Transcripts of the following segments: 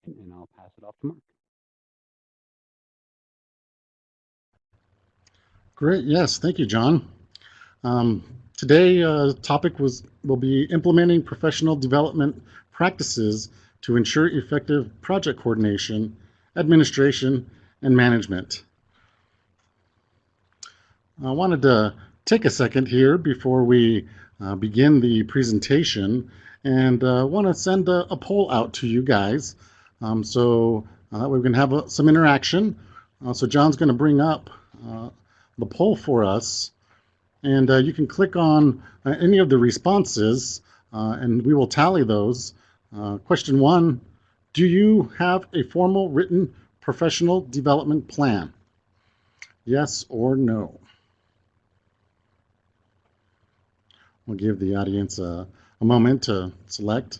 and I'll pass it off to Mark. Great. Yes. Thank you, John. Today, topic will be implementing professional development practices to ensure effective project coordination, administration, and management. I wanted to take a second here before we begin the presentation and want to send a poll out to you guys so that way we can have some interaction. So John's going to bring up the poll for us, and you can click on any of the responses and we will tally those. Question 1, do you have a formal written professional development plan? Yes or no? We'll give the audience a moment to select.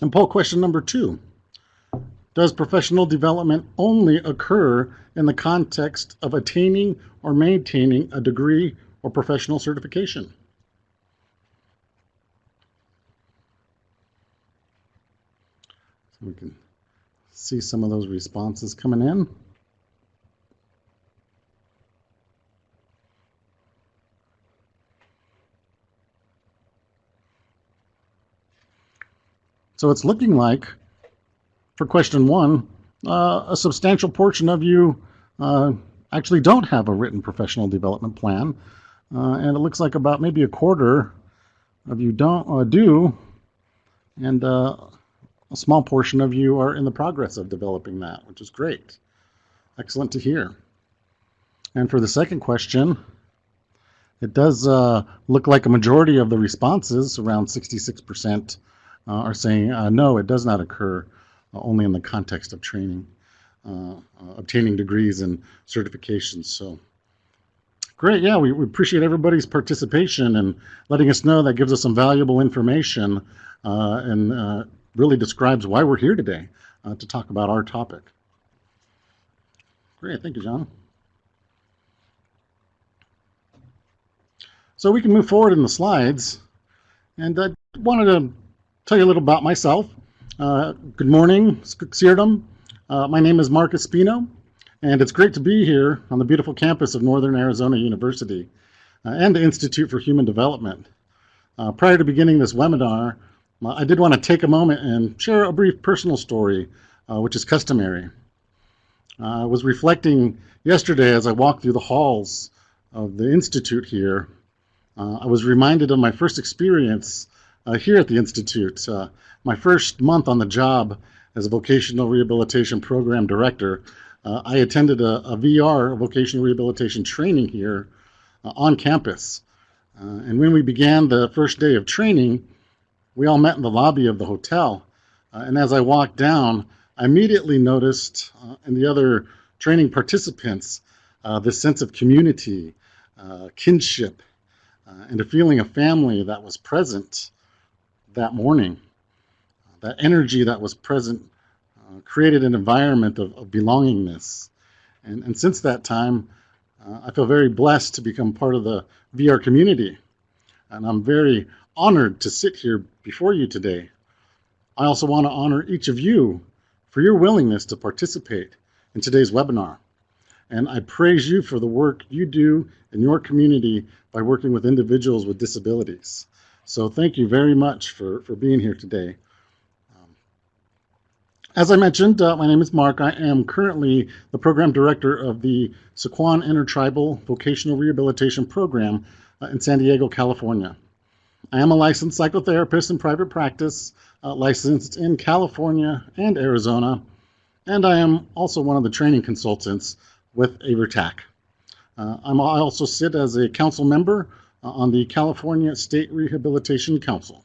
And poll question number 2. Does professional development only occur in the context of attaining or maintaining a degree or professional certification? So we can see some of those responses coming in. So it's looking like, for question 1, a substantial portion of you actually don't have a written professional development plan, and it looks like about maybe a quarter of you do, and a small portion of you are in the progress of developing that, which is great. Excellent to hear. And for the second question, it does look like a majority of the responses, around 66%, are saying no, it does not occur only in the context of training, obtaining degrees and certifications. So great. Yeah, we appreciate everybody's participation and letting us know. That gives us some valuable information and really describes why we're here today to talk about our topic. Great. Thank you, John. So we can move forward in the slides. And I wanted to tell you a little about myself. Good morning, Skirdom. My name is Mark Espino, and it's great to be here on the beautiful campus of Northern Arizona University and the Institute for Human Development. Prior to beginning this webinar, I did want to take a moment and share a brief personal story, which is customary. I was reflecting yesterday as I walked through the halls of the Institute here. I was reminded of my first experience here at the Institute. My first month on the job as a vocational rehabilitation program director, I attended a VR, vocational rehabilitation training here on campus. And when we began the first day of training, we all met in the lobby of the hotel. And as I walked down, I immediately noticed in the other training participants this sense of community, kinship, and a feeling of family that was present that morning. That energy that was present created an environment of belongingness. And since that time, I feel very blessed to become part of the VR community. And I'm very honored to sit here before you today. I also want to honor each of you for your willingness to participate in today's webinar. And I praise you for the work you do in your community by working with individuals with disabilities. So thank you very much for being here today. As I mentioned, my name is Mark. I am currently the program director of the Sequan Intertribal Vocational Rehabilitation Program in San Diego, California. I am a licensed psychotherapist in private practice, licensed in California and Arizona, and I am also one of the training consultants with AIVRS. I also sit as a council member on the California State Rehabilitation Council.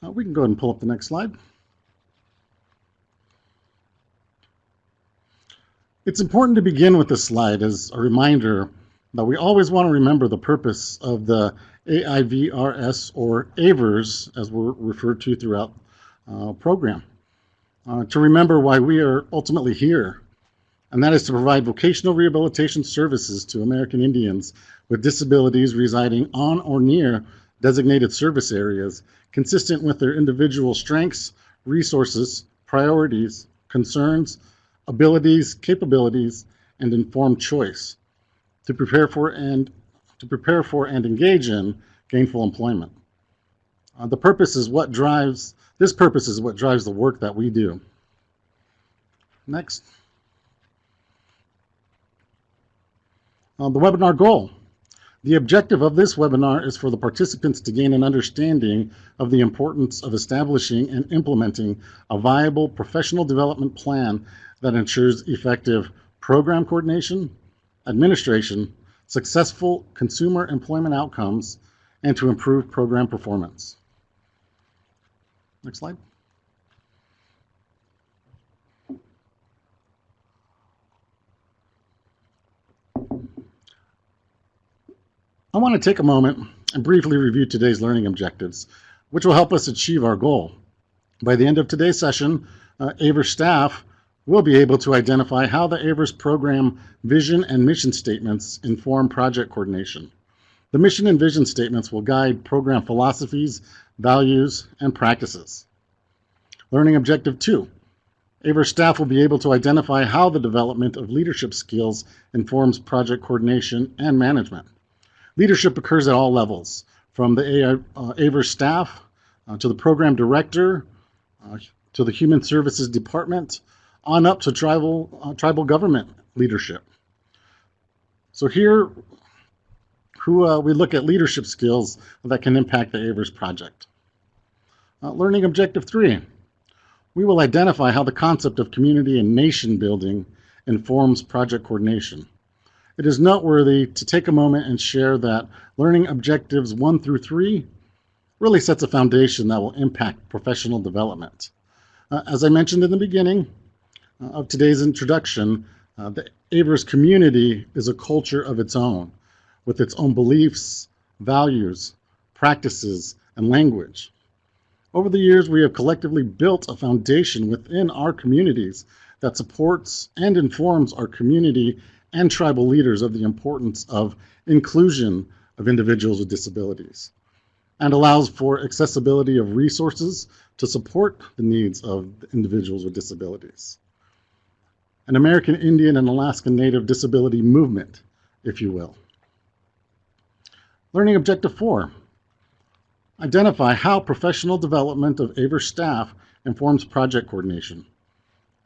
We can go ahead and pull up the next slide. It's important to begin with this slide as a reminder that we always want to remember the purpose of the AIVRS, or AIVRS, as we're referred to throughout the program. To remember why we are ultimately here, and that is to provide vocational rehabilitation services to American Indians with disabilities residing on or near designated service areas, consistent with their individual strengths, resources, priorities, concerns, abilities, capabilities, and informed choice to prepare for and engage in gainful employment. This purpose is what drives the work that we do. Next. The webinar goal. The objective of this webinar is for the participants to gain an understanding of the importance of establishing and implementing a viable professional development plan that ensures effective program coordination, administration, successful consumer employment outcomes, and to improve program performance. Next slide. I want to take a moment and briefly review today's learning objectives, which will help us achieve our goal. By the end of today's session, AIVRS staff will be able to identify how the AIVRS program vision and mission statements inform project coordination. The mission and vision statements will guide program philosophies, values, and practices. Learning objective 2. AIVRS staff will be able to identify how the development of leadership skills informs project coordination and management. Leadership occurs at all levels, from the AIVRS staff to the program director, to the Human Services Department, on up to tribal government leadership. So here we look at leadership skills that can impact the AIVRS project. Learning objective 3. We will identify how the concept of community and nation building informs project coordination. It is noteworthy to take a moment and share that learning objectives 1 through 3 really sets a foundation that will impact professional development. As I mentioned in the beginning of today's introduction, the AIVRS community is a culture of its own, with its own beliefs, values, practices, and language. Over the years, we have collectively built a foundation within our communities that supports and informs our community and tribal leaders of the importance of inclusion of individuals with disabilities, and allows for accessibility of resources to support the needs of individuals with disabilities. An American Indian and Alaska Native disability movement, if you will. Learning objective 4. Identify how professional development of AIVRS staff informs project coordination.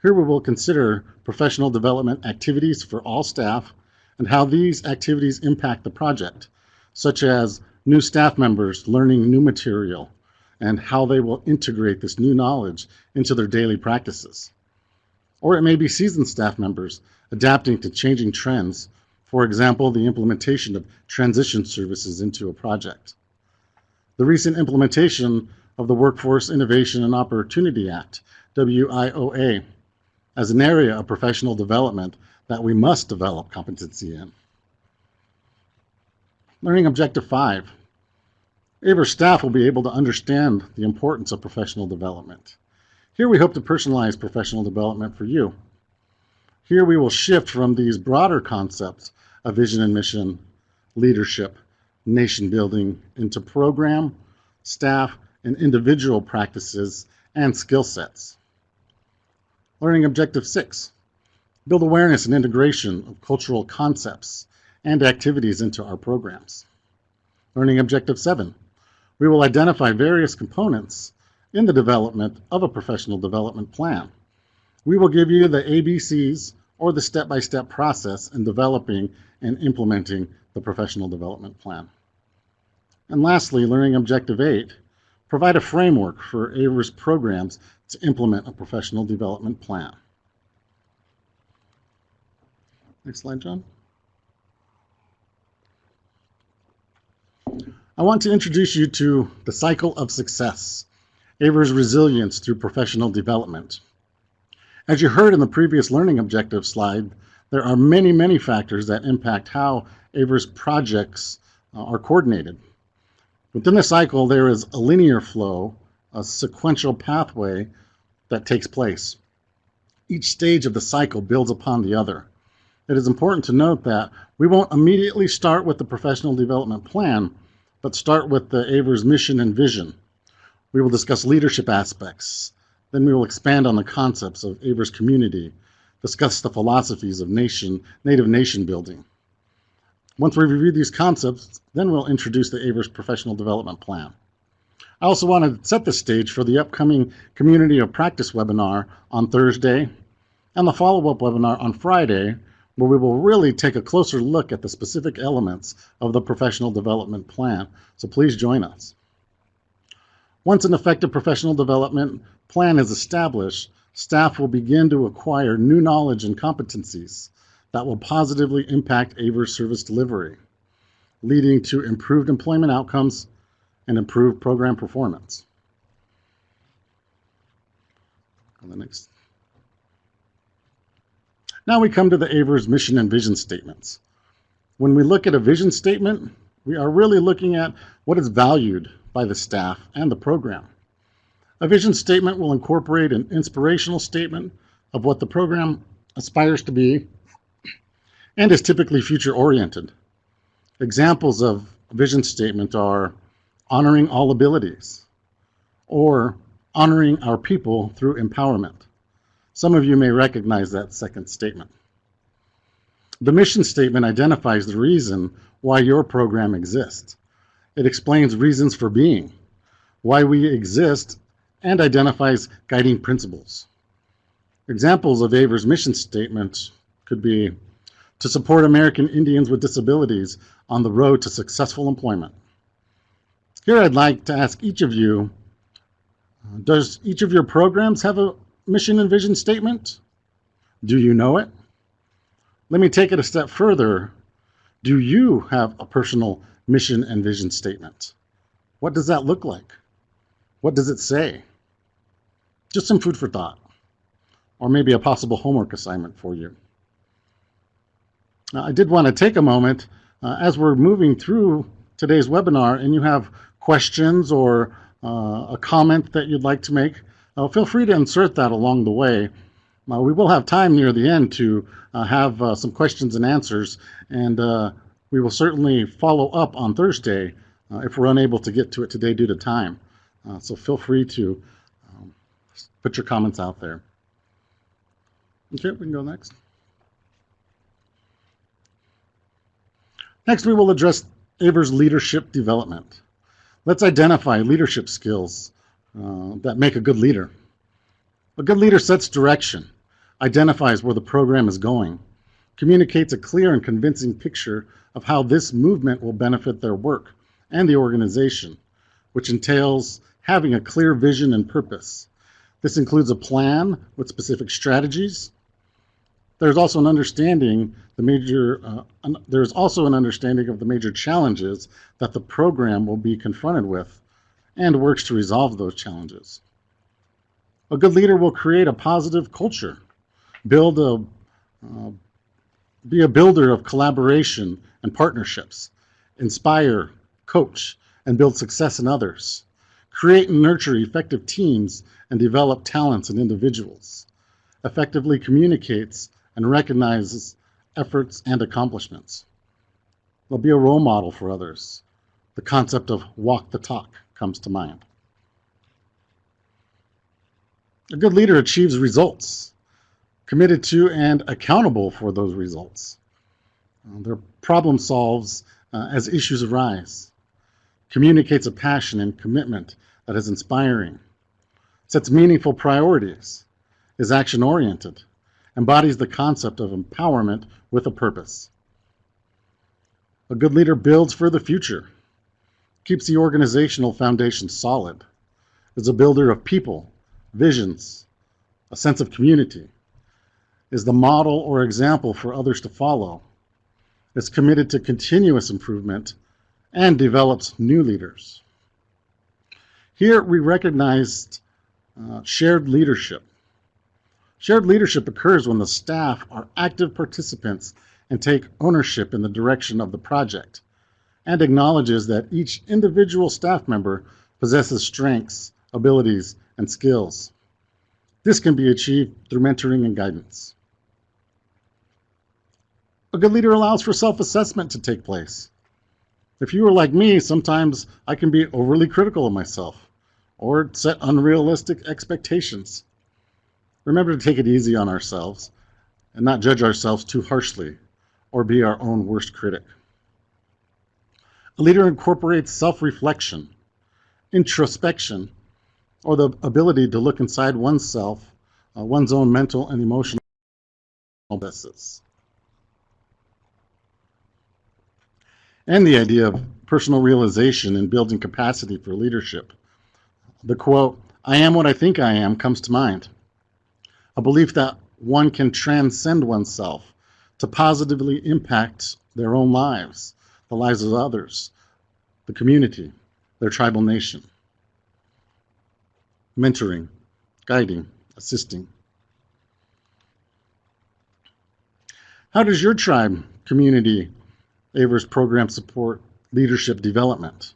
Here we will consider professional development activities for all staff and how these activities impact the project, such as new staff members learning new material and how they will integrate this new knowledge into their daily practices. Or it may be seasoned staff members adapting to changing trends, for example, the implementation of transition services into a project. The recent implementation of the Workforce Innovation and Opportunity Act, WIOA, as an area of professional development that we must develop competency in. Learning objective 5. AIVRS staff will be able to understand the importance of professional development. Here we hope to personalize professional development for you. Here we will shift from these broader concepts of vision and mission, leadership, nation building into program, staff, and individual practices and skill sets. Learning objective 6. Build awareness and integration of cultural concepts and activities into our programs. Learning objective 7. We will identify various components in the development of a professional development plan. We will give you the ABCs or the step-by-step process in developing and implementing the professional development plan. And lastly, learning objective 8. Provide a framework for AIVRS programs to implement a professional development plan. Next slide, John. I want to introduce you to the cycle of success, AIVRS resilience through professional development. As you heard in the previous learning objective slide, there are many, many factors that impact how AIVRS projects are coordinated. Within the cycle, there is a linear flow, a sequential pathway that takes place. Each stage of the cycle builds upon the other. It is important to note that we won't immediately start with the professional development plan, but start with the AIVRS mission and vision. We will discuss leadership aspects. Then we will expand on the concepts of AIVRS community, discuss the philosophies of native nation building. Once we review these concepts, then we'll introduce the AIVRS professional development plan. I also want to set the stage for the upcoming Community of Practice webinar on Thursday and the follow-up webinar on Friday, where we will really take a closer look at the specific elements of the professional development plan. So please join us. Once an effective professional development plan is established, staff will begin to acquire new knowledge and competencies that will positively impact AIVRS service delivery, leading to improved employment outcomes and improved program performance. On the next. Now we come to the AIVRS mission and vision statements. When we look at a vision statement, we are really looking at what is valued by the staff and the program. A vision statement will incorporate an inspirational statement of what the program aspires to be and is typically future-oriented. Examples of a vision statement are honoring all abilities or honoring our people through empowerment. Some of you may recognize that second statement. The mission statement identifies the reason why your program exists. It explains reasons for being, why we exist, and identifies guiding principles. Examples of AIVRS mission statements could be to support American Indians with disabilities on the road to successful employment. Here I'd like to ask each of you, does each of your programs have a mission and vision statement? Do you know it? Let me take it a step further. Do you have a personal mission and vision statement? What does that look like? What does it say? Just some food for thought, or maybe a possible homework assignment for you. Now, I did want to take a moment as we're moving through today's webinar and you have questions or a comment that you'd like to make, feel free to insert that along the way. We will have time near the end to have some questions and answers, and we will certainly follow up on Thursday if we're unable to get to it today due to time. So feel free to put your comments out there. Okay, we can go next. Next, we will address AIVRS leadership development. Let's identify leadership skills that make a good leader. A good leader sets direction, identifies where the program is going, communicates a clear and convincing picture of how this movement will benefit their work and the organization, which entails having a clear vision and purpose. This includes a plan with specific strategies. There's also an understanding of the major challenges that the program will be confronted with and works to resolve those challenges. A good leader will create a positive culture, be a builder of collaboration and partnerships, inspire, coach, and build success in others, create and nurture effective teams and develop talents in individuals, effectively communicates and recognizes efforts and accomplishments. They'll be a role model for others. The concept of walk the talk comes to mind. A good leader achieves results, committed to and accountable for those results. Their problem solves as issues arise, communicates a passion and commitment that is inspiring, sets meaningful priorities, is action-oriented, embodies the concept of empowerment with a purpose. A good leader builds for the future, keeps the organizational foundation solid, is a builder of people, visions, a sense of community, is the model or example for others to follow, is committed to continuous improvement, and develops new leaders. Here we recognized shared leadership. Shared leadership occurs when the staff are active participants and take ownership in the direction of the project, and acknowledges that each individual staff member possesses strengths, abilities, and skills. This can be achieved through mentoring and guidance. A good leader allows for self-assessment to take place. If you are like me, sometimes I can be overly critical of myself or set unrealistic expectations. Remember to take it easy on ourselves and not judge ourselves too harshly or be our own worst critic. A leader incorporates self-reflection, introspection, or the ability to look inside oneself, one's own mental and emotional processes. And the idea of personal realization and building capacity for leadership. The quote, "I am what I think I am," comes to mind. A belief that one can transcend oneself to positively impact their own lives, the lives of others, the community, their tribal nation. Mentoring, guiding, assisting. How does your tribe, community, AIVRS program support leadership development?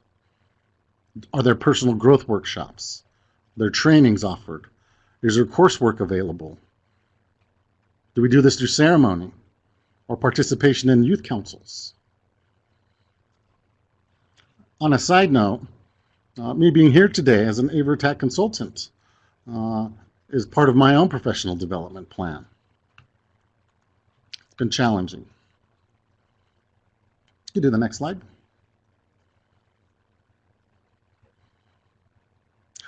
Are there personal growth workshops? Are there trainings offered? Is there coursework available? Do we do this through ceremony or participation in youth councils? On a side note, me being here today as an AIVRS consultant is part of my own professional development plan. It's been challenging. You do the next slide.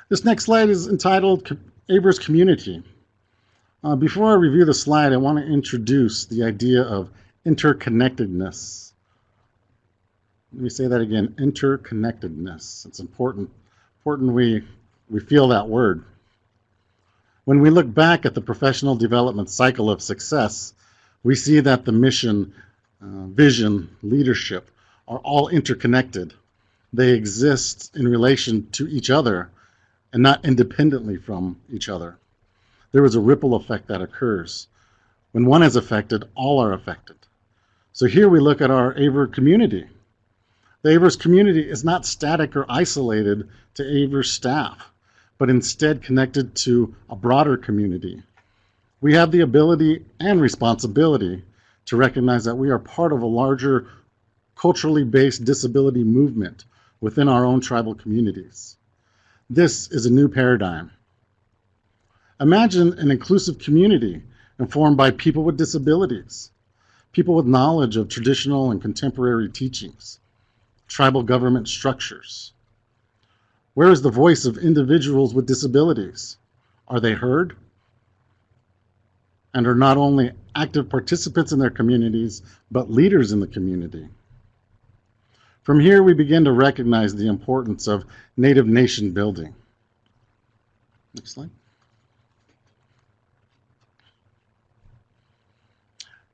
This next slide is entitled AIVRS Community. Before I review the slide, I want to introduce the idea of interconnectedness. Let me say that again, interconnectedness. It's important we feel that word. When we look back at the professional development cycle of success, we see that the mission, vision, leadership are all interconnected. They exist in relation to each other and not independently from each other. There is a ripple effect that occurs. When one is affected, all are affected. So here we look at our AIVRS community. The AIVRS community is not static or isolated to AIVRS staff, but instead connected to a broader community. We have the ability and responsibility to recognize that we are part of a larger culturally based disability movement within our own tribal communities. This is a new paradigm. Imagine an inclusive community informed by people with disabilities, people with knowledge of traditional and contemporary teachings, tribal government structures. Where is the voice of individuals with disabilities? Are they heard? And are not only active participants in their communities, but leaders in the community. From here, we begin to recognize the importance of Native nation building. Next slide.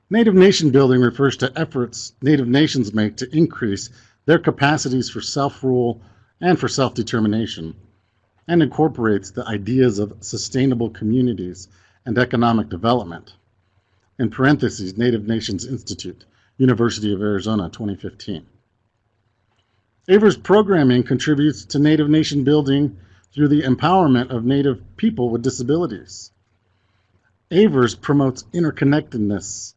Native nation building refers to efforts Native nations make to increase their capacities for self-rule and for self-determination, and incorporates the ideas of sustainable communities and economic development. In parentheses, Native Nations Institute, University of Arizona, 2015. AIVRS programming contributes to Native nation building through the empowerment of Native people with disabilities. AIVRS promotes interconnectedness,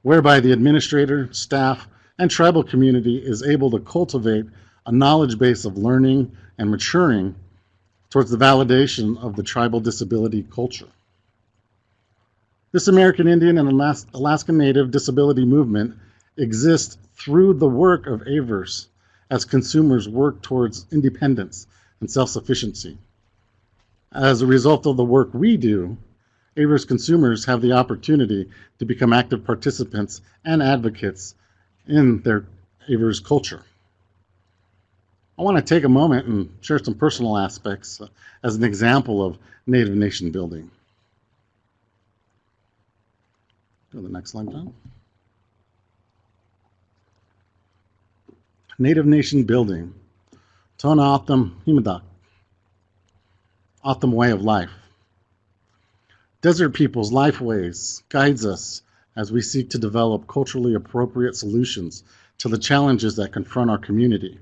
whereby the administrator, staff, and tribal community is able to cultivate a knowledge base of learning and maturing towards the validation of the tribal disability culture. This American Indian and Alaska Native disability movement exists through the work of AIVRS as consumers work towards independence and self-sufficiency. As a result of the work we do, AIVRS consumers have the opportunity to become active participants and advocates in their AIVRS culture. I want to take a moment and share some personal aspects as an example of Native nation building. Go to the next slide, John. Native nation building. Tona Atham Himadak. Atham way of life. Desert People's Lifeways guides us as we seek to develop culturally appropriate solutions to the challenges that confront our community.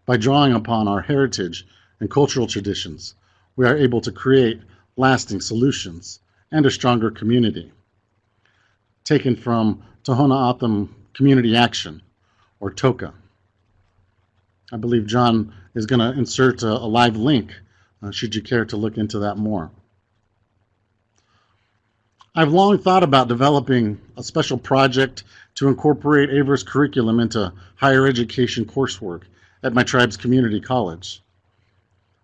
By drawing upon our heritage and cultural traditions, we are able to create lasting solutions, and a stronger community. Taken from Tohono O'odham Community Action, or TOCA. I believe John is going to insert a live link, should you care to look into that more. I've long thought about developing a special project to incorporate AIVRS curriculum into higher education coursework at my tribe's community college.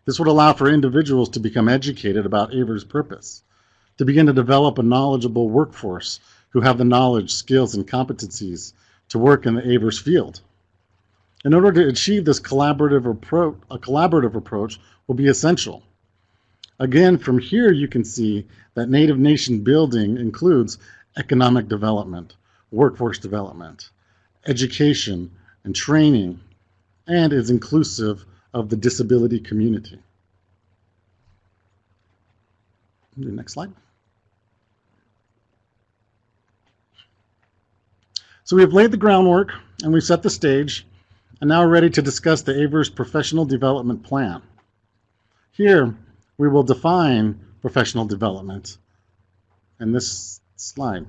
This would allow for individuals to become educated about AIVRS' purpose, to begin to develop a knowledgeable workforce who have the knowledge, skills, and competencies to work in the AIVRS field. In order to achieve this collaborative approach will be essential. Again, from here you can see that Native Nation building includes economic development, workforce development, education, and training, and is inclusive of the disability community. Next slide. So we have laid the groundwork and we've set the stage, and now we're ready to discuss the AIVRS Professional Development Plan. Here, we will define professional development in this slide.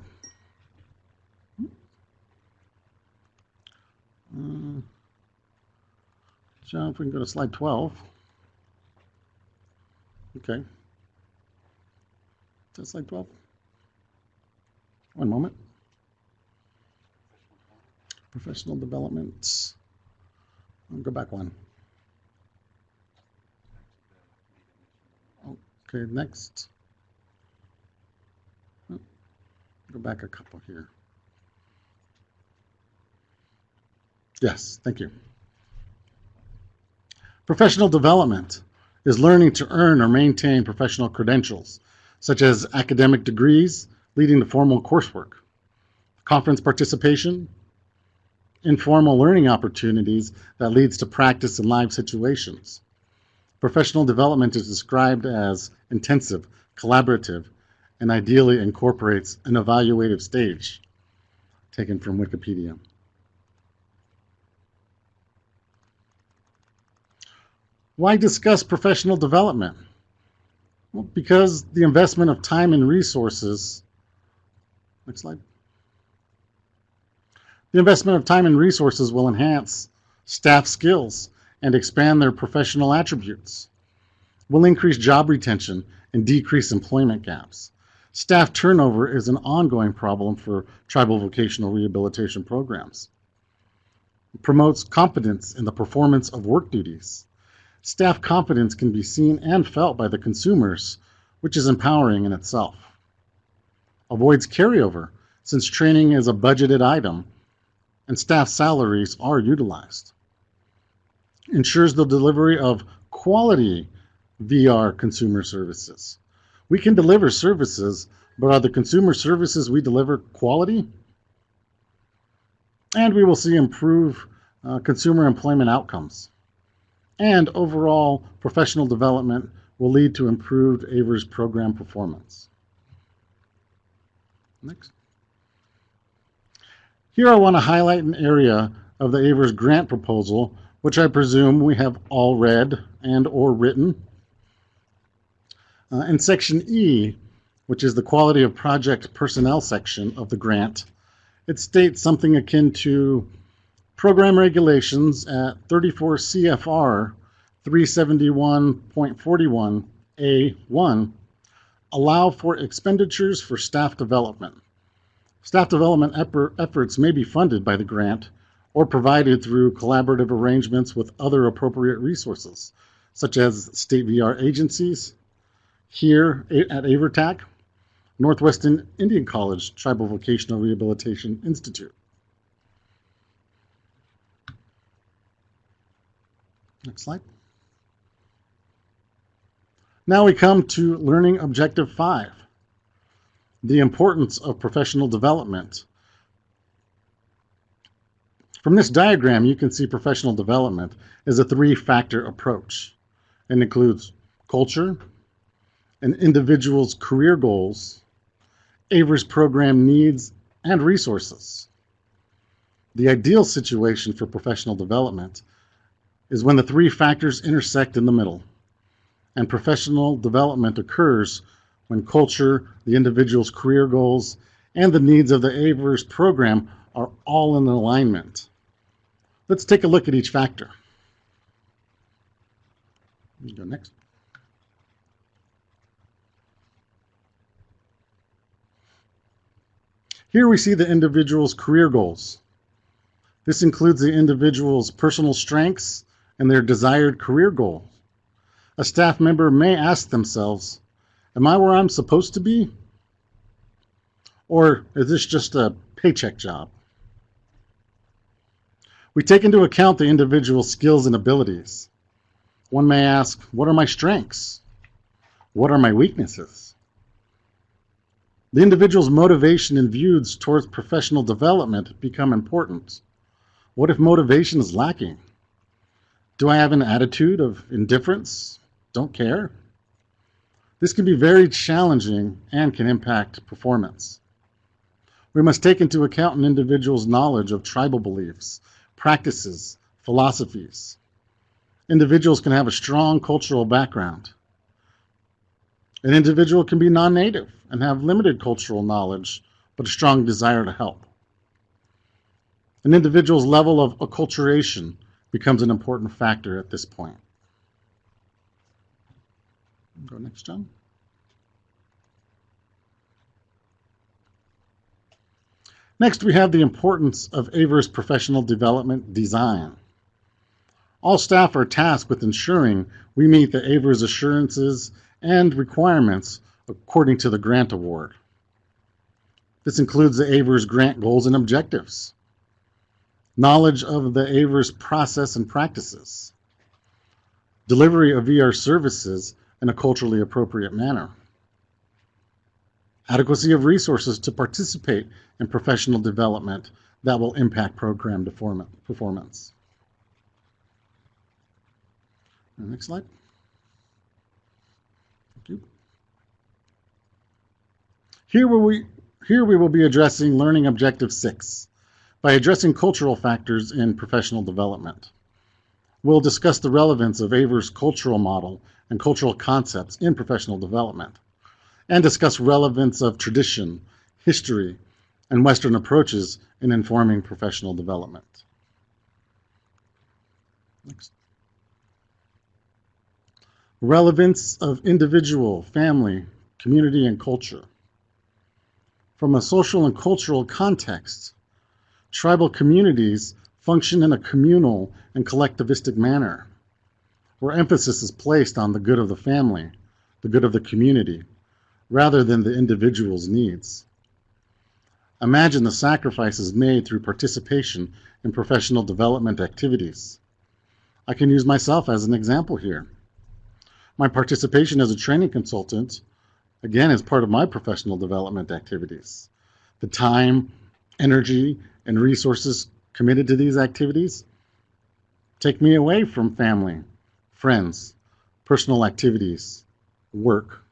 John, if we can go to slide 12. Okay. Is that slide 12? One moment. Professional development. I'll go back one. Okay, next. Go back a couple here. Yes, thank you. Professional development is learning to earn or maintain professional credentials, such as academic degrees leading to formal coursework, conference participation, informal learning opportunities that leads to practice in live situations. Professional development is described as intensive, collaborative, and ideally incorporates an evaluative stage, taken from Wikipedia. Why discuss professional development? Well, because the investment of time and resources, next slide. The investment of time and resources will enhance staff skills and expand their professional attributes, will increase job retention and decrease employment gaps. Staff turnover is an ongoing problem for tribal vocational rehabilitation programs. It promotes competence in the performance of work duties. Staff competence can be seen and felt by the consumers, which is empowering in itself. Avoids carryover, since training is a budgeted item and staff salaries are utilized. Ensures the delivery of quality VR consumer services. We can deliver services, but are the consumer services we deliver quality? And we will see improved consumer employment outcomes. And overall professional development will lead to improved AIVRS program performance. Next. Here I want to highlight an area of the AIVRS grant proposal, which I presume we have all read and or written. In section E, which is the quality of project personnel section of the grant, it states something akin to program regulations at 34 CFR 371.41A1 allow for expenditures for staff development. Staff development efforts may be funded by the grant or provided through collaborative arrangements with other appropriate resources, such as state VR agencies, here at AIVRTAC, Northwestern Indian College Tribal Vocational Rehabilitation Institute. Next slide. Now we come to Learning Objective 5, the importance of professional development. From this diagram, you can see professional development is a three-factor approach. It includes culture, an individual's career goals, AIVRS program needs, and resources. The ideal situation for professional development is when the three factors intersect in the middle, and professional development occurs when culture, the individual's career goals, and the needs of the AIVRS program are all in alignment. Let's take a look at each factor. Go next. Here we see the individual's career goals. This includes the individual's personal strengths and their desired career goals. A staff member may ask themselves, am I where I'm supposed to be? Or is this just a paycheck job? We take into account the individual's skills and abilities. One may ask, what are my strengths? What are my weaknesses? The individual's motivation and views towards professional development become important. What if motivation is lacking? Do I have an attitude of indifference? Don't care? This can be very challenging and can impact performance. We must take into account an individual's knowledge of tribal beliefs, practices, philosophies. Individuals can have a strong cultural background. An individual can be non-native and have limited cultural knowledge, but a strong desire to help. An individual's level of acculturation becomes an important factor at this point. Go next, John. Next, we have the importance of AIVRS professional development design. All staff are tasked with ensuring we meet the AIVRS assurances and requirements according to the grant award. This includes the AIVRS grant goals and objectives, knowledge of the AIVRS process and practices, delivery of VR services in a culturally appropriate manner, adequacy of resources to participate in professional development that will impact program performance. Next slide. Thank you. Here we will be addressing Learning Objective 6 by addressing cultural factors in professional development. We'll discuss the relevance of AIVRS' cultural model and cultural concepts in professional development, and discuss relevance of tradition, history, and Western approaches in informing professional development. Next. Relevance of individual, family, community, and culture. From a social and cultural context, tribal communities function in a communal and collectivistic manner, where emphasis is placed on the good of the family, the good of the community, rather than the individual's needs. Imagine the sacrifices made through participation in professional development activities. I can use myself as an example here. My participation as a training consultant, again, is part of my professional development activities. The time, energy, and resources committed to these activities take me away from family, friends, personal activities, work.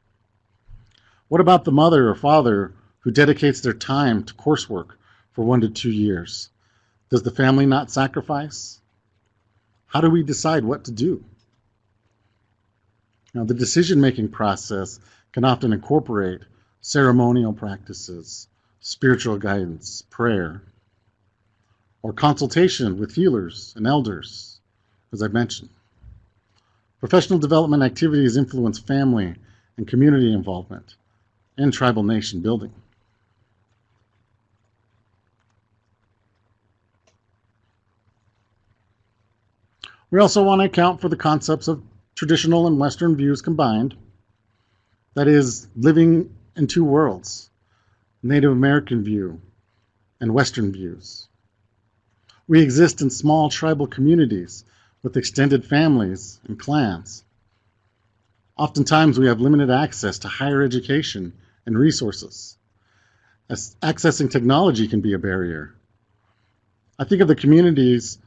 What about the mother or father who dedicates their time to coursework for 1 to 2 years? Does the family not sacrifice? How do we decide what to do? Now, the decision-making process can often incorporate ceremonial practices, spiritual guidance, prayer, or consultation with healers and elders, as I mentioned. Professional development activities influence family and community involvement and tribal nation building. We also want to account for the concepts of traditional and Western views combined, that is, living in two worlds, Native American view and Western views. We exist in small tribal communities with extended families and clans. Oftentimes we have limited access to higher education and resources, as accessing technology can be a barrier. I think of the communities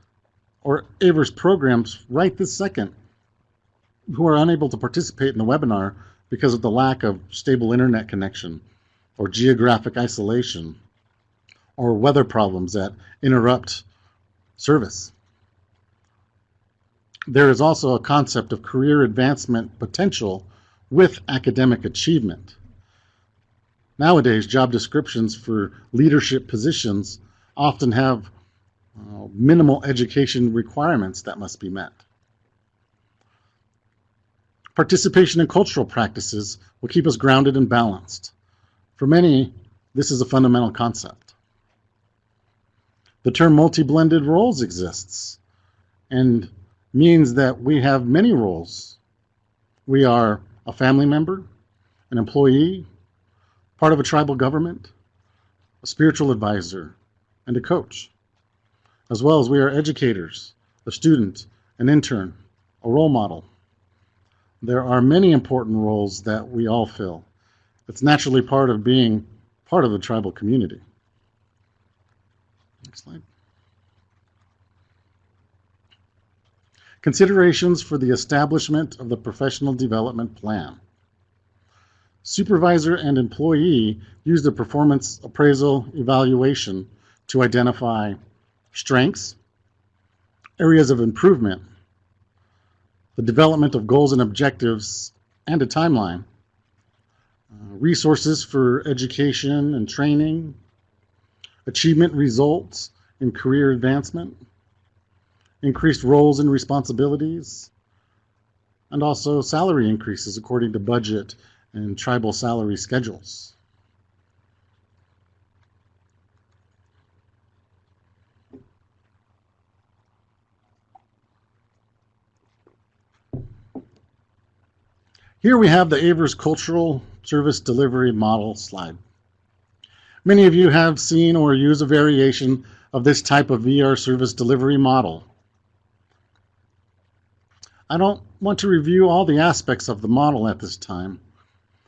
or AIVRS programs right this second who are unable to participate in the webinar because of the lack of stable internet connection or geographic isolation or weather problems that interrupt service. There is also a concept of career advancement potential with academic achievement. Nowadays, job descriptions for leadership positions often have minimal education requirements that must be met. Participation in cultural practices will keep us grounded and balanced. For many, this is a fundamental concept. The term multi-blended roles exists and means that we have many roles. We are a family member, an employee, part of a tribal government, a spiritual advisor, and a coach, as well as we are educators, a student, an intern, a role model. There are many important roles that we all fill. It's naturally part of being part of the tribal community. Next slide. Considerations for the establishment of the professional development plan. Supervisor and employee use the performance appraisal evaluation to identify strengths, areas of improvement, the development of goals and objectives, and a timeline, resources for education and training, achievement results in career advancement, increased roles and responsibilities, and also salary increases according to budget and tribal salary schedules. Here we have the AIVRS Cultural Service Delivery Model slide. Many of you have seen or use a variation of this type of VR service delivery model. I don't want to review all the aspects of the model at this time,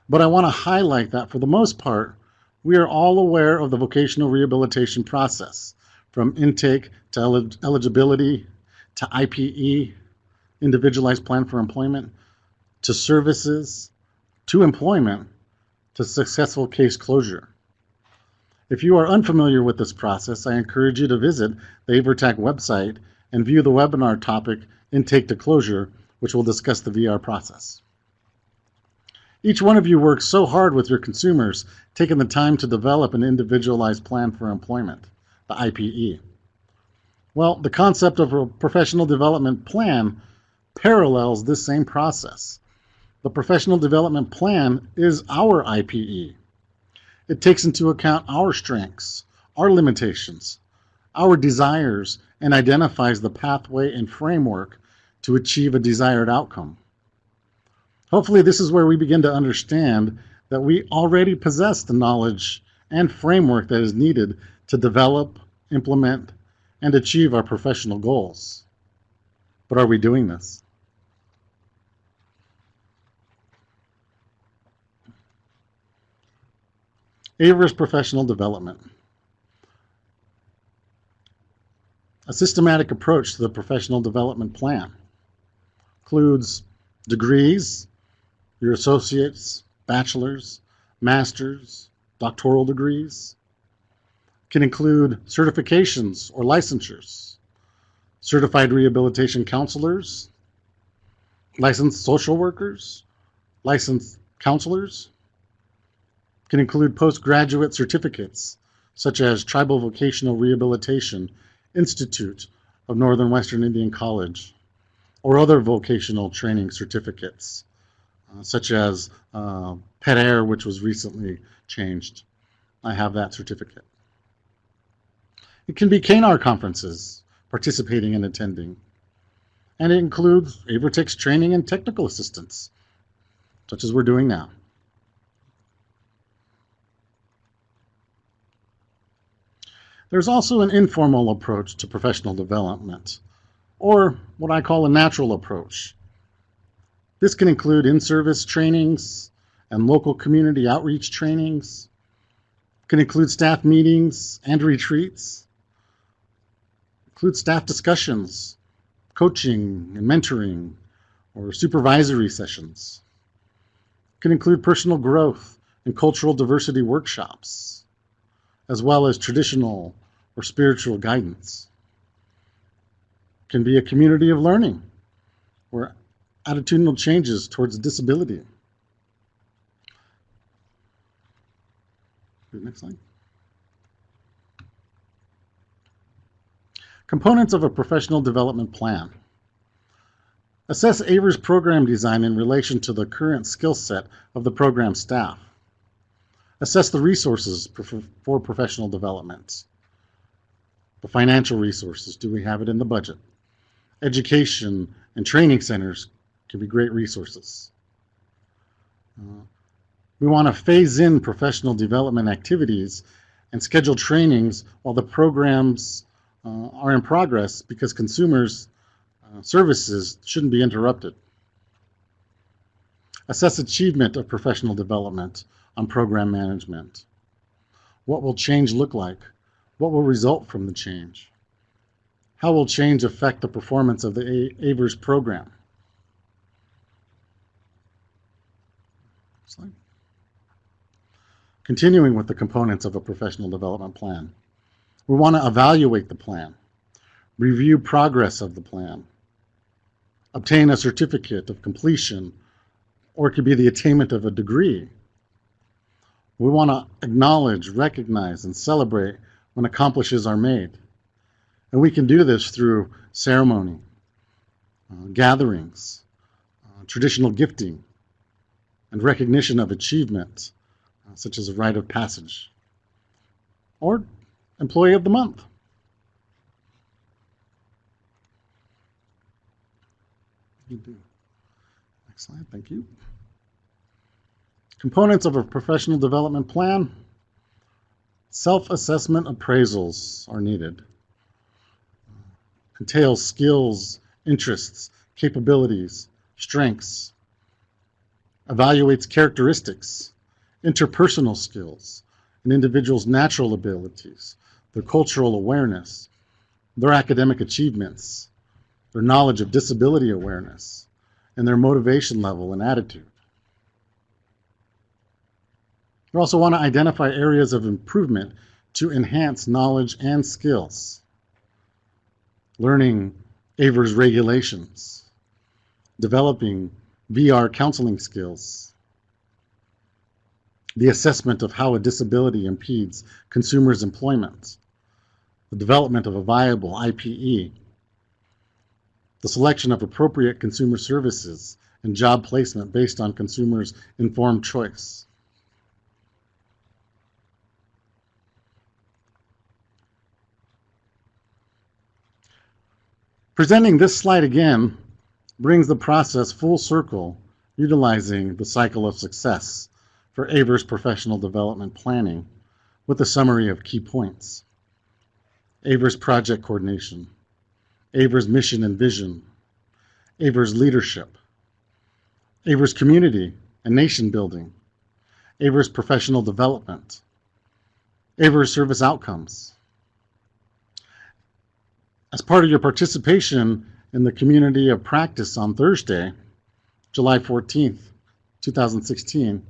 but I want to highlight that for the most part, we are all aware of the vocational rehabilitation process, from intake to eligibility to IPE, Individualized Plan for Employment, to services, to employment, to successful case closure. If you are unfamiliar with this process, I encourage you to visit the AIVRTAC website and view the webinar topic, Intake to Closure, which will discuss the VR process. Each one of you works so hard with your consumers, taking the time to develop an individualized plan for employment, the IPE. Well, the concept of a professional development plan parallels this same process. The professional development plan is our IPE. It takes into account our strengths, our limitations, our desires, and identifies the pathway and framework to achieve a desired outcome. Hopefully, this is where we begin to understand that we already possess the knowledge and framework that is needed to develop, implement, and achieve our professional goals. But are we doing this? AIVRS Professional Development. A systematic approach to the professional development plan includes degrees, your associates, bachelor's, master's, doctoral degrees. Can include certifications or licensures, certified rehabilitation counselors, licensed social workers, licensed counselors. Can include postgraduate certificates, such as Tribal Vocational Rehabilitation Institute of Northern Western Indian College, or other vocational training certificates, such as Pet Air, which was recently changed. I have that certificate. It can be CANAR conferences, participating and attending. And it includes AIVRTAC's training and technical assistance, such as we're doing now. There's also an informal approach to professional development, or what I call a natural approach. This can include in-service trainings and local community outreach trainings. It can include staff meetings and retreats. Include staff discussions, coaching and mentoring, or supervisory sessions. It can include personal growth and cultural diversity workshops, as well as traditional or spiritual guidance. It can be a community of learning or attitudinal changes towards disability. Next slide. Components of a professional development plan. Assess AIVRS program design in relation to the current skill set of the program staff. Assess the resources for professional development. The financial resources, do we have it in the budget? Education and training centers can be great resources. We want to phase in professional development activities and schedule trainings while the programs are in progress, because consumers' services shouldn't be interrupted. Assess achievement of professional development on program management. What will change look like? What will result from the change? How will change affect the performance of the AIVRS program? Slide. Continuing with the components of a professional development plan. We want to evaluate the plan, review progress of the plan, obtain a certificate of completion, or it could be the attainment of a degree. We want to acknowledge, recognize, and celebrate when accomplishes are made. And we can do this through ceremony, gatherings, traditional gifting, and recognition of achievement, such as a rite of passage, or Employee of the Month. Next slide, thank you. Components of a professional development plan. Self-assessment appraisals are needed. Entails skills, interests, capabilities, strengths. Evaluates characteristics, interpersonal skills, an individual's natural abilities, their cultural awareness, their academic achievements, their knowledge of disability awareness, and their motivation level and attitude. We also want to identify areas of improvement to enhance knowledge and skills. Learning AIVRS regulations, developing VR counseling skills, the assessment of how a disability impedes consumers' employment, the development of a viable IPE, the selection of appropriate consumer services and job placement based on consumers' informed choice. Presenting this slide again brings the process full circle, utilizing the cycle of success for AIVRS professional development planning with a summary of key points. AIVRS project coordination, AIVRS mission and vision, AIVRS leadership, AIVRS community and nation building, AIVRS professional development, AIVRS service outcomes. As part of your participation in the community of practice on Thursday, July 14th, 2016,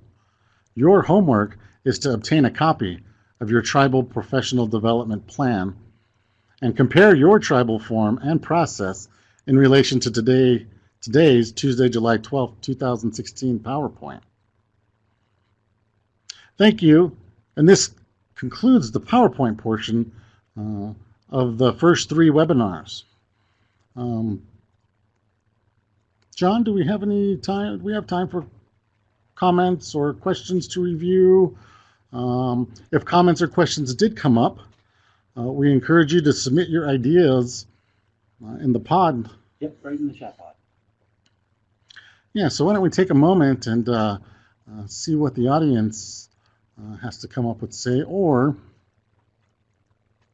your homework is to obtain a copy of your tribal professional development plan and compare your tribal form and process in relation to today's Tuesday, July 12th, 2016 PowerPoint. Thank you, and this concludes the PowerPoint portion of the first 3 webinars. John, do we have any time? Do we have time for comments or questions to review? If comments or questions did come up, we encourage you to submit your ideas in the pod. Yep, right in the chat pod. Yeah, so why don't we take a moment and see what the audience has to come up with to say, or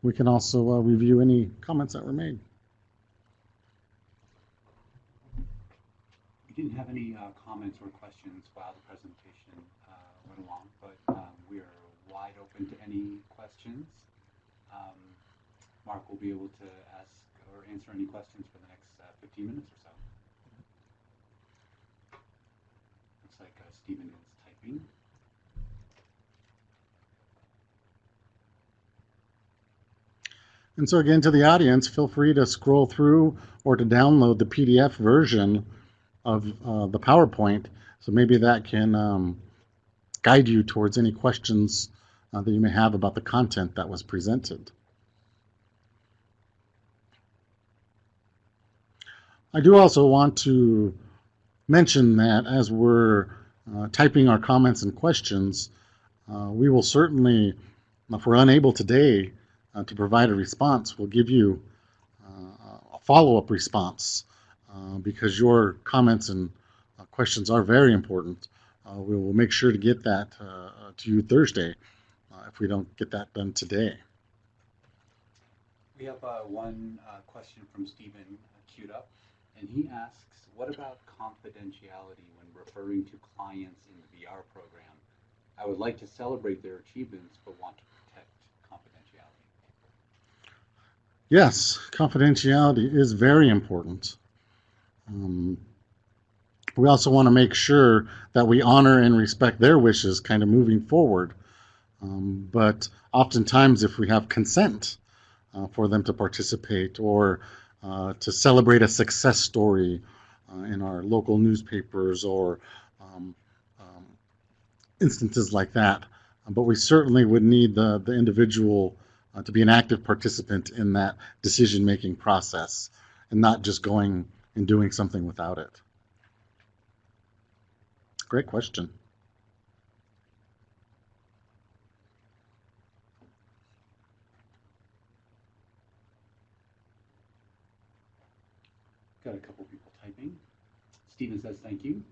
we can also review any comments that were made. We didn't have any comments or questions while the presentation went along, but we are wide open to any questions. Mark will be able to ask or answer any questions for the next 15 minutes or so. Looks like Stephen is typing. And so again, to the audience, feel free to scroll through or to download the PDF version of the PowerPoint. So maybe that can guide you towards any questions that you may have about the content that was presented. I do also want to mention that as we're typing our comments and questions, we will certainly, if we're unable today to provide a response, we'll give you a follow-up response because your comments and questions are very important. We will make sure to get that to you Thursday if we don't get that done today. We have one question from Stephen queued up, and he asks, what about confidentiality when referring to clients in the VR program? I would like to celebrate their achievements, but want to protect confidentiality. Yes, confidentiality is very important. We also want to make sure that we honor and respect their wishes kind of moving forward. But oftentimes if we have consent for them to participate or to celebrate a success story in our local newspapers or instances like that, but we certainly would need the individual to be an active participant in that decision-making process and not just going and doing something without it. Great question. Got a couple people typing. Stephen says thank you.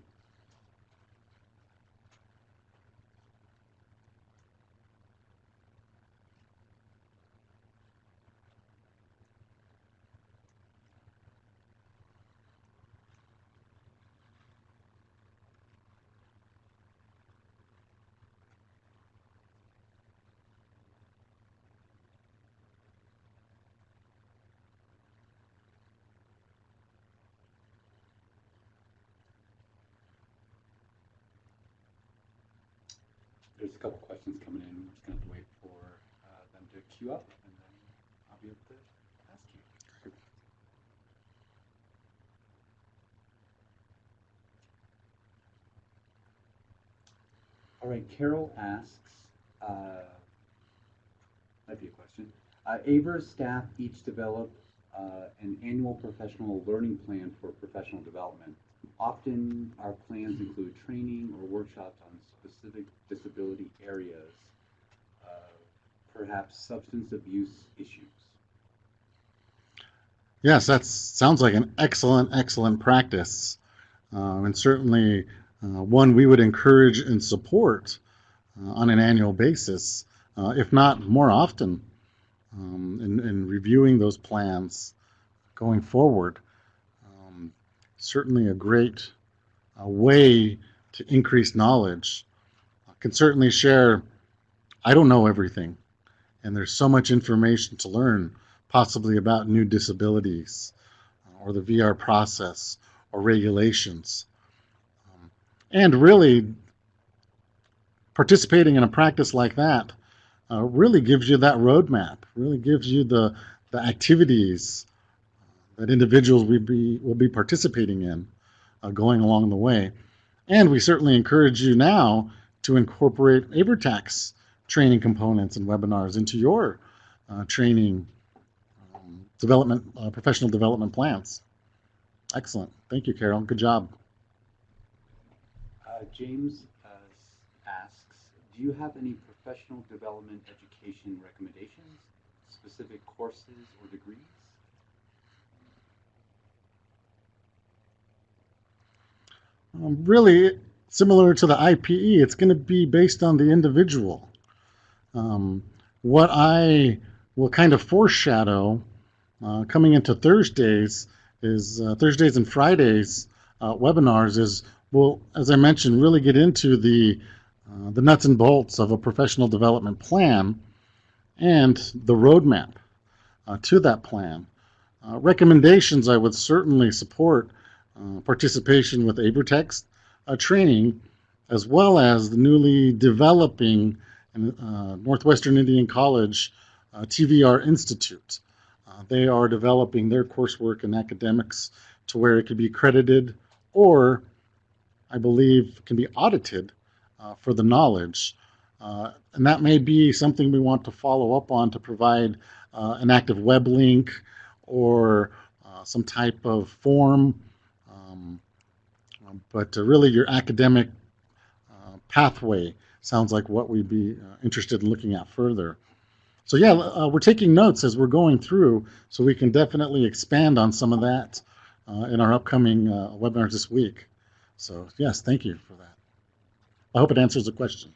There's a couple questions coming in. We're just going to have to wait for them to queue up, and then I'll be able to ask you. All right, Carol asks, might be a question. AIVRS staff each develop an annual professional learning plan for professional development. Often our plans include training or workshops on specific disability areas, perhaps substance abuse issues. Yes, that sounds like an excellent practice, and certainly one we would encourage and support on an annual basis, if not more often, in reviewing those plans going forward. Certainly a great way to increase knowledge. I can certainly share, I don't know everything, and there's so much information to learn, possibly about new disabilities or the VR process or regulations. And really, participating in a practice like that really gives you that roadmap, really gives you the activities that individuals will be participating in going along the way. And we certainly encourage you now to incorporate AIVRS training components and webinars into your training professional development plans. Excellent. Thank you, Carol. Good job. James asks, do you have any professional development education recommendations, specific courses or degrees? Really, similar to the IPE, it's going to be based on the individual. What I will kind of foreshadow coming into Thursdays and Fridays webinars is we'll, as I mentioned, really get into the nuts and bolts of a professional development plan and the roadmap to that plan. Recommendations, I would certainly support participation with AIVRS training, as well as the newly developing Northwestern Indian College TVR Institute. They are developing their coursework and academics to where it could be accredited or, I believe, can be audited for the knowledge And that may be something we want to follow up on to provide an active web link or some type of form. Um, but really, your academic pathway sounds like what we'd be interested in looking at further. So yeah, we're taking notes as we're going through, so we can definitely expand on some of that in our upcoming webinars this week. So yes, thank you for that. I hope it answers the question.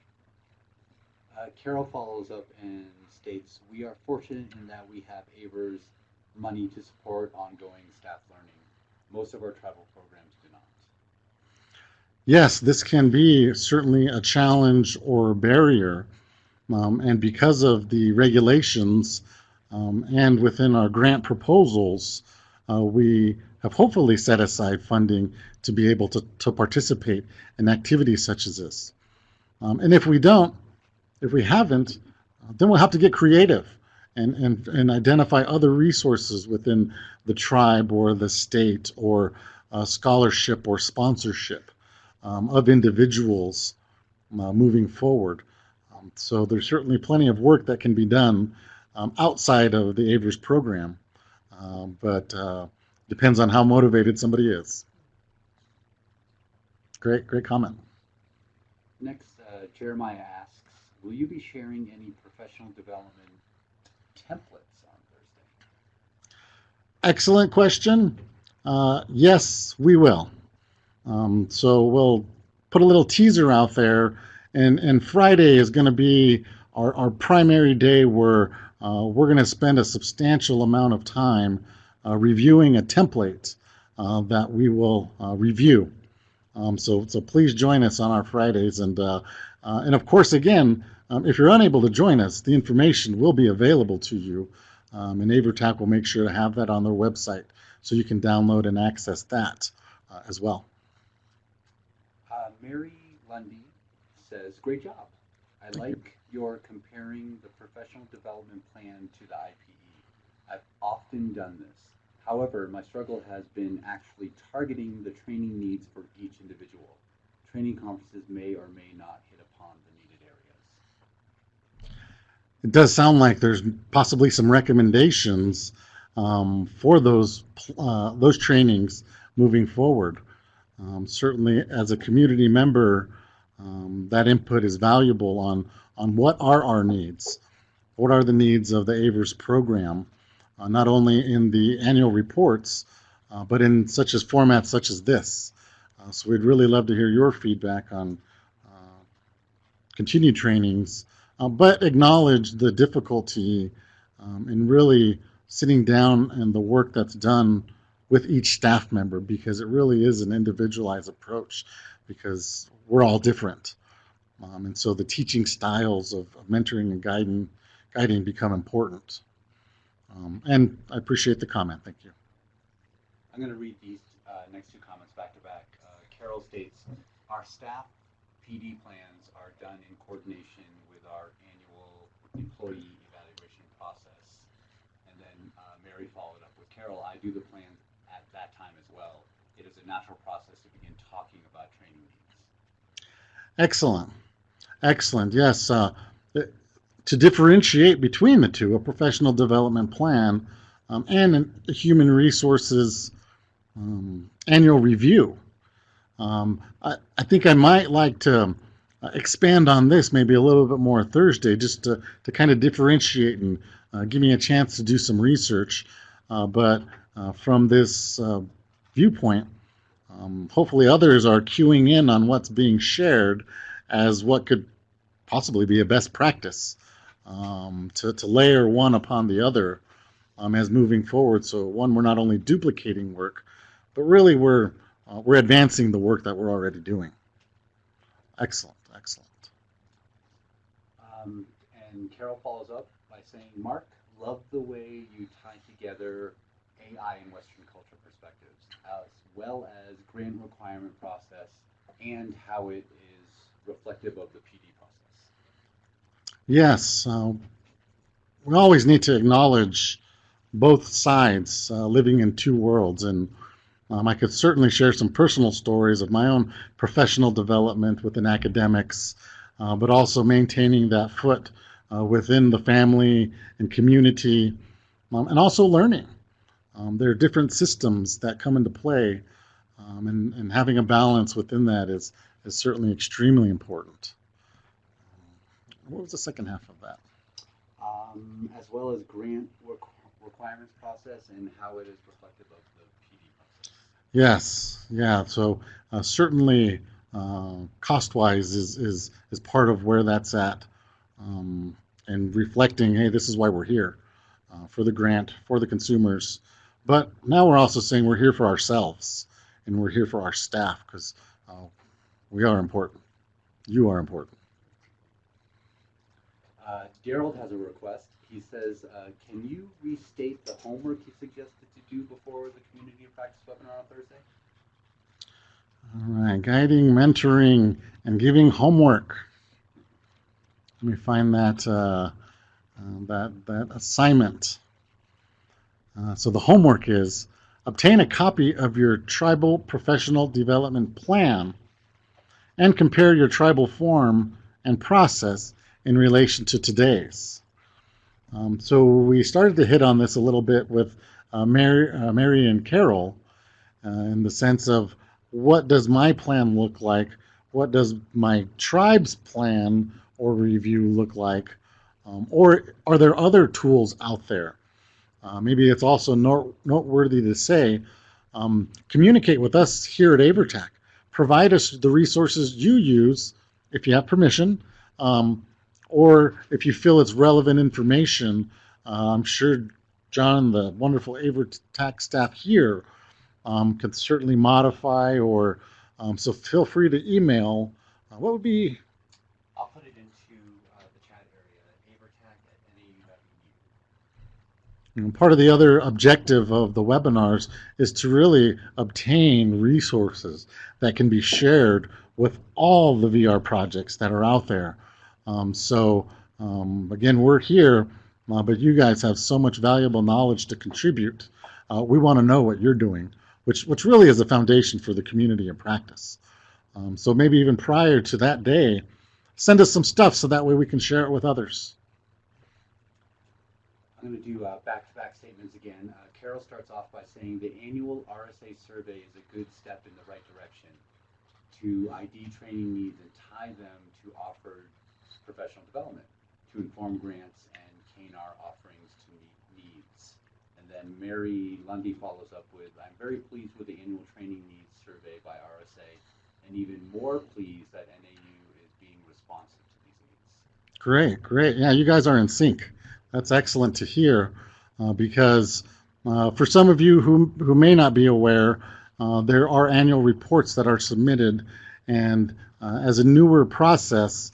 Carol follows up and states, we are fortunate in that we have AIVRS money to support ongoing staff learning. Most of our travel programs do not. Yes, this can be certainly a challenge or barrier. And because of the regulations and within our grant proposals, we have hopefully set aside funding to be able to participate in activities such as this. And if we haven't, then we'll have to get creative and identify other resources within the tribe or the state or scholarship or sponsorship of individuals moving forward. So there's certainly plenty of work that can be done outside of the AIVRS program, but depends on how motivated somebody is. Great comment. Next, Jeremiah asks, will you be sharing any professional development templates on Thursday? Excellent question. Yes, we will. So we'll put a little teaser out there, and Friday is going to be our primary day where we're going to spend a substantial amount of time reviewing a template that we will review. So please join us on our Fridays, and of course, again, if you're unable to join us, the information will be available to you, and AIVRTAC will make sure to have that on their website so you can download and access that as well. Mary Lundy says, great job. I like your comparing the professional development plan to the IPE. I've often done this. However, my struggle has been actually targeting the training needs for each individual. Training conferences may or may not hit upon the needed areas. It does sound like there's possibly some recommendations for those trainings moving forward. Certainly, as a community member, that input is valuable on what are our needs, what are the needs of the AIVRS program, not only in the annual reports, but in formats such as this. So we'd really love to hear your feedback on continued trainings, but acknowledge the difficulty in really sitting down and the work that's done with each staff member, because it really is an individualized approach, because we're all different. And so the teaching styles of mentoring and guiding become important. And I appreciate the comment. Thank you. I'm going to read these next two comments back to back. Carol states, our staff PD plans are done in coordination with our annual employee evaluation process. And then Mary followed up with, Carol, I do the plans at that time as well. It is a natural process to begin talking about training needs. Excellent. Yes. To differentiate between the two, a professional development plan and a human resources annual review. I think I might like to expand on this maybe a little bit more Thursday, just to kind of differentiate and give me a chance to do some research. But from this viewpoint, hopefully others are queuing in on what's being shared as what could possibly be a best practice to layer one upon the other as moving forward. So one, we're not only duplicating work, but really we're advancing the work that we're already doing. Excellent. And Carol follows up by saying, Mark, love the way you tie together AI and Western culture perspectives, as well as grant requirement process and how it is reflective of the PD process. Yes, we always need to acknowledge both sides living in two worlds, and I could certainly share some personal stories of my own professional development within academics but also maintaining that foot within the family and community, and also learning. There are different systems that come into play, and having a balance within that is certainly extremely important. What was the second half of that? As well as grant requirements process and how it is reflective of the PD process. Yes, yeah. So certainly, cost-wise is part of where that's at, and reflecting, hey, this is why we're here, for the grant, for the consumers. But now we're also saying we're here for ourselves, and we're here for our staff, because we are important. You are important. Gerald has a request. He says, can you restate the homework you suggested to do before the community of practice webinar on Thursday? All right, guiding, mentoring, and giving homework. Let me find that that assignment. So the homework is obtain a copy of your tribal professional development plan and compare your tribal form and process in relation to today's. So we started to hit on this a little bit with Mary and Carol, in the sense of, what does my plan look like? What does my tribe's plan or review look like? Or are there other tools out there? Maybe it's also noteworthy to say, communicate with us here at AIVRTech. Provide us the resources you use, if you have permission, or if you feel it's relevant information. I'm sure John, the wonderful AIVRTech staff here, can certainly modify, or so feel free to email. What would be? I'll put it into the chat area, aivretech@nau.edu. Part of the other objective of the webinars is to really obtain resources that can be shared with all the VR projects that are out there. Again, we're here, but you guys have so much valuable knowledge to contribute. We want to know what you're doing, which really is the foundation for the community of practice. So maybe even prior to that day, send us some stuff so that way we can share it with others. I'm going to do back-to-back statements again. Carol starts off by saying the annual RSA survey is a good step in the right direction to ID training needs and tie them to offered professional development, to inform grants and KNR offerings to meet needs. And then Mary Lundy follows up with, I'm very pleased with the annual training needs survey by RSA, and even more pleased that NAU is being responsive to these needs. Great, great. Yeah, you guys are in sync. That's excellent to hear, because for some of you who may not be aware, there are annual reports that are submitted, and as a newer process,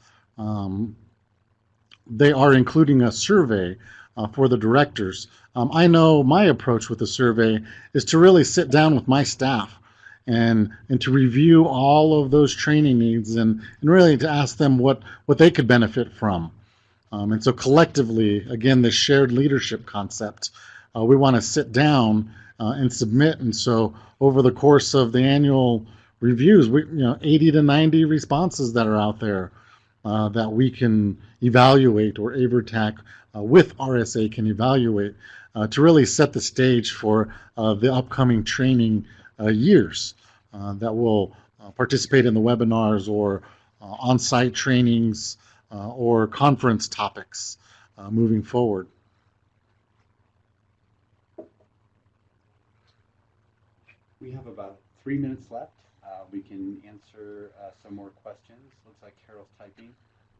they are including a survey for the directors. I know my approach with the survey is to really sit down with my staff and to review all of those training needs, and really to ask them what they could benefit from. And so collectively, again, this shared leadership concept, we want to sit down and submit. And so over the course of the annual reviews, 80 to 90 responses that are out there that we can evaluate, or AIVRTech with RSA can evaluate, to really set the stage for the upcoming training years that will participate in the webinars, or on-site trainings, or conference topics moving forward. We have about 3 minutes left. We can answer some more questions. Looks like Carol's typing.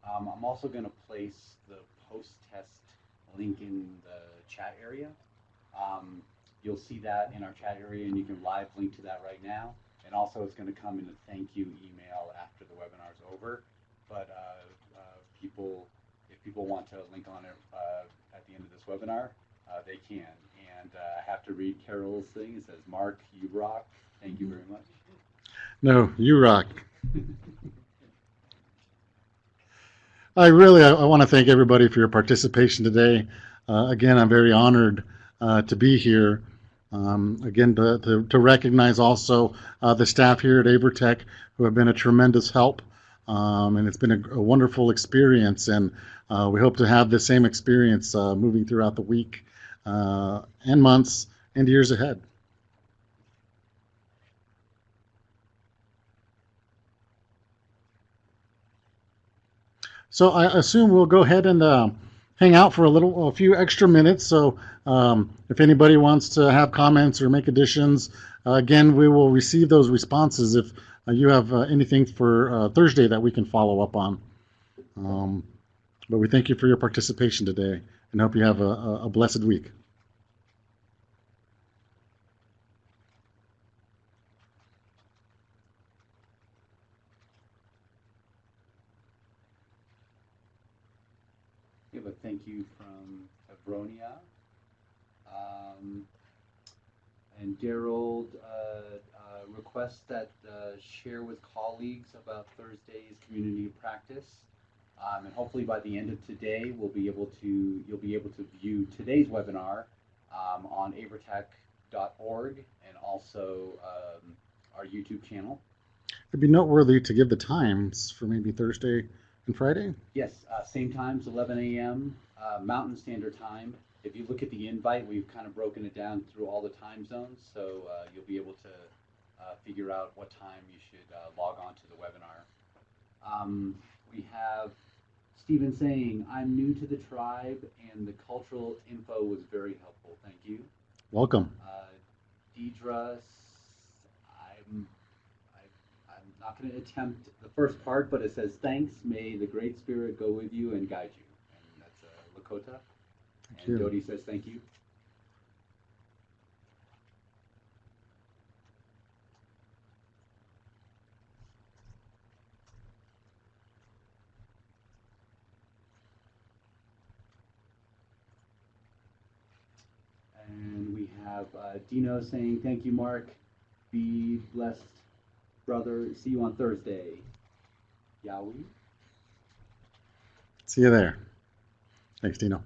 I'm also going to place the post-test link in the chat area. You'll see that in our chat area, and you can live link to that right now. And also, it's going to come in a thank you email after the webinar is over. But if people want to link on it at the end of this webinar, they can. And I have to read Carol's thing. It says, Mark, you rock. Thank you very much. No, you rock. I want to thank everybody for your participation today. Again, I'm very honored to be here. Again, to recognize also the staff here at AIVRTech, who have been a tremendous help and it's been a wonderful experience. And we hope to have the same experience moving throughout the week and months and years ahead. So I assume we'll go ahead and hang out for a few extra minutes. So if anybody wants to have comments or make additions, again, we will receive those responses if you have anything for Thursday that we can follow up on. But we thank you for your participation today and hope you have a blessed week. We have a thank you from Avronia. And Gerald requests that share with colleagues about Thursday's community practice. And hopefully by the end of today, you'll be able to view today's webinar on avertech.org and also our YouTube channel. It'd be noteworthy to give the times for maybe Thursday and Friday. Yes, same times, 11 a.m. Mountain Standard Time. If you look at the invite, we've kind of broken it down through all the time zones, so you'll be able to figure out what time you should log on to the webinar. We have Stephen saying, I'm new to the tribe and the cultural info was very helpful. Thank you. Welcome. Deidre, I'm not going to attempt the first part, but it says, thanks, may the Great Spirit go with you and guide you. And that's Lakota. Thank And you. Dodi says, thank you. And we have Dino saying, thank you, Mark. Be blessed, brother. See you on Thursday. Yowie. See you there. Thanks, Dino.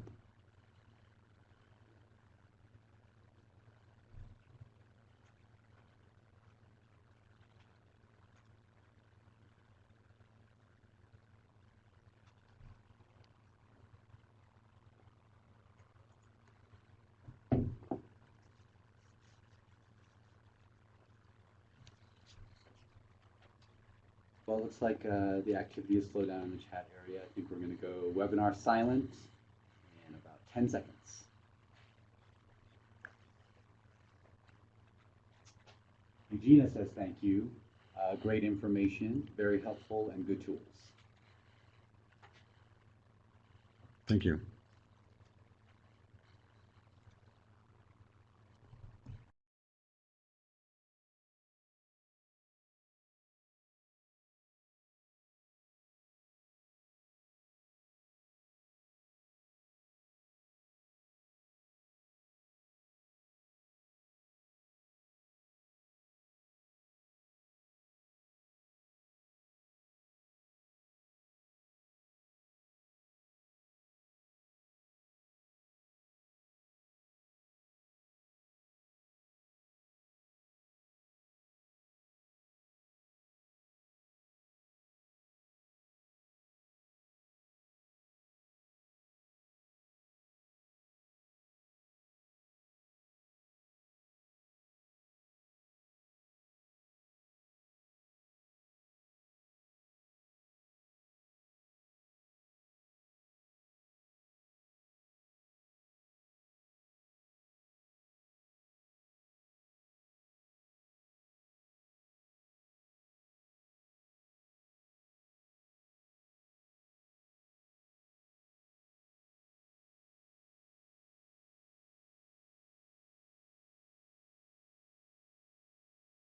Well, it looks like the activity is slowed down in the chat area. I think we're going to go webinar silent in about 10 seconds. Eugenia says thank you. Great information, very helpful, and good tools. Thank you.